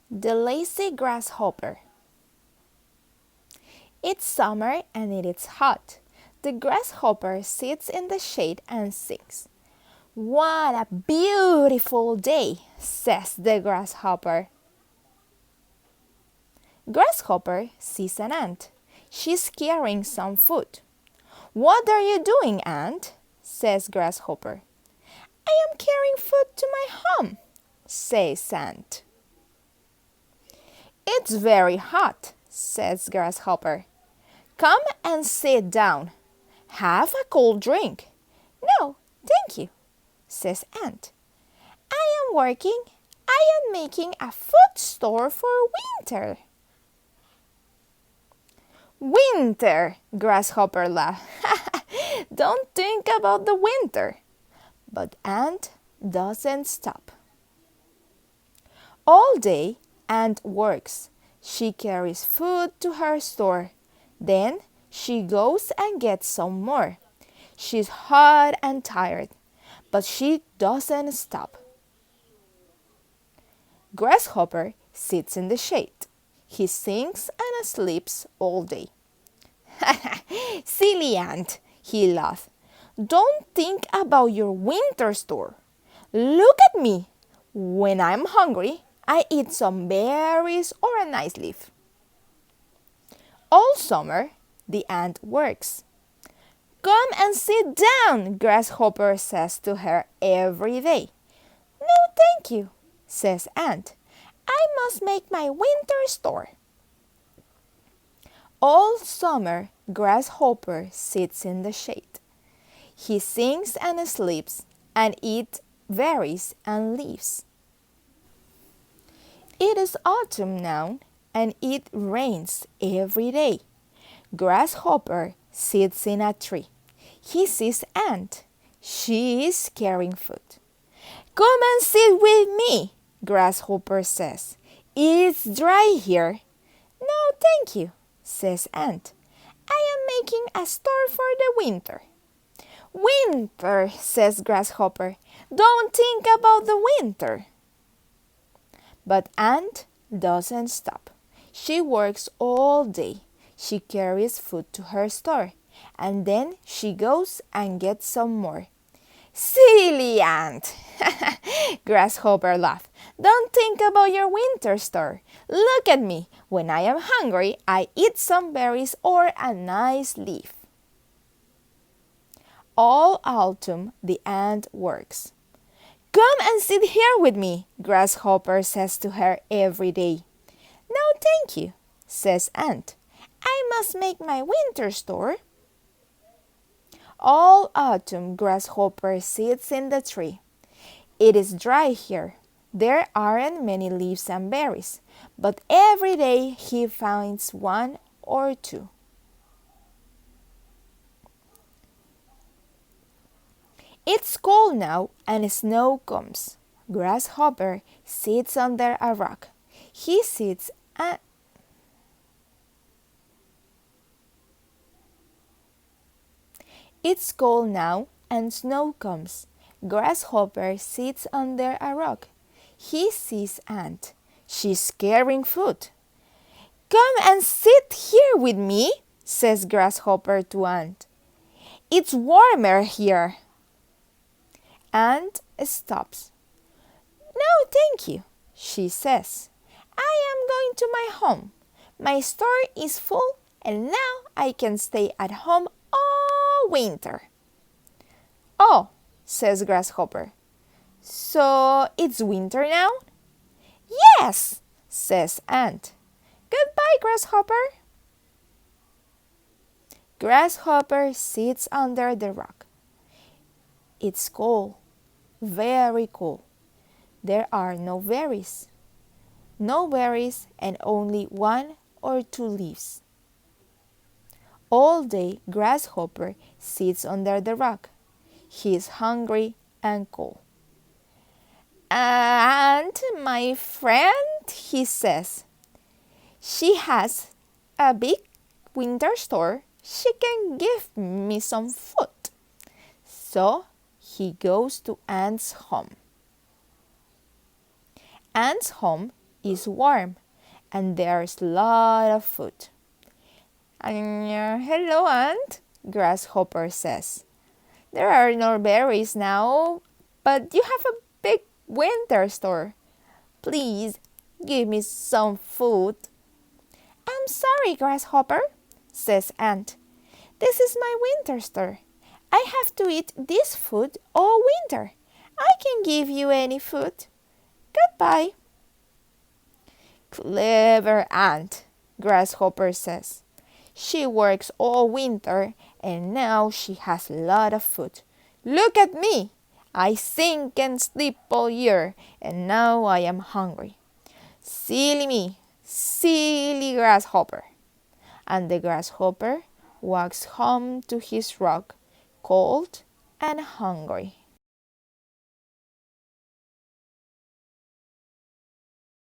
The lazy grasshopper. It's summer and it is hot. The grasshopper sits in the shade and sings. What a beautiful day, says the grasshopper. Grasshopper sees an ant. She's carrying some food. What are you doing, ant? Says grasshopper. I am carrying food to my home, says ant. It's very hot, says grasshopper. Come and sit down. Have a cold drink. No, thank you, says ant. I am working. I am making a food store for winter. Winter, grasshopper laughed. Don't think about the winter. But ant doesn't stop. All day, ant works. She carries food to her store. Then she goes and gets some more. She's hot and tired, but she doesn't stop. Grasshopper sits in the shade. He sings and sleeps all day. Silly ant, he laughed. Don't think about your winter store. Look at me. When I'm hungry, I eat some berries or a nice leaf. All summer, the ant works. Come and sit down, grasshopper says to her every day. No, thank you, says ant. I must make my winter store. All summer, grasshopper sits in the shade. He sings and sleeps and eats berries and leaves. It is autumn now, and it rains every day. Grasshopper sits in a tree. He sees ant. She is carrying food. Come and sit with me, grasshopper says. It's dry here. No, thank you, says ant. I am making a store for the winter. Winter, says grasshopper. Don't think about the winter. But ant doesn't stop. She works all day. She carries food to her store, and then she goes and gets some more. Silly ant! Grasshopper laughed. Don't think about your winter store. Look at me. When I am hungry, I eat some berries or a nice leaf. All autumn, the ant works. Come and sit here with me, grasshopper says to her every day. No, thank you, says ant. I must make my winter store. All autumn, grasshopper sits in the tree. It is dry here. There aren't many leaves and berries, but every day he finds one or two. It's cold now and snow comes. Grasshopper sits under a rock. He sits and It's cold now and snow comes. Grasshopper sits under a rock. He sees ant. She's carrying food. Come and sit here with me, says grasshopper to ant. It's warmer here. Ant stops. No, thank you, she says. I am going to my home. My store is full and now I can stay at home all winter. Oh, says grasshopper. So it's winter now? Yes, says ant. Goodbye, grasshopper. Grasshopper sits under the rock. It's cold, very cold. There are no berries. No berries and only one or two leaves. All day, grasshopper sits under the rock. He is hungry and cold. And my friend, he says, she has a big winter store. She can give me some food. So he goes to Ant's home. Ant's home is warm and there's a lot of food. Hello, Aunt, Grasshopper says. There are no berries now, but you have a big winter store. Please give me some food. I'm sorry, Grasshopper, says Ant. This is my winter store. I have to eat this food all winter. I can give you any food. Goodbye. Clever Ant, Grasshopper says. She works all winter and now she has a lot of food. Look at me! I sink and sleep all year and now I am hungry. Silly me, silly grasshopper. And the grasshopper walks home to his rock, cold and hungry.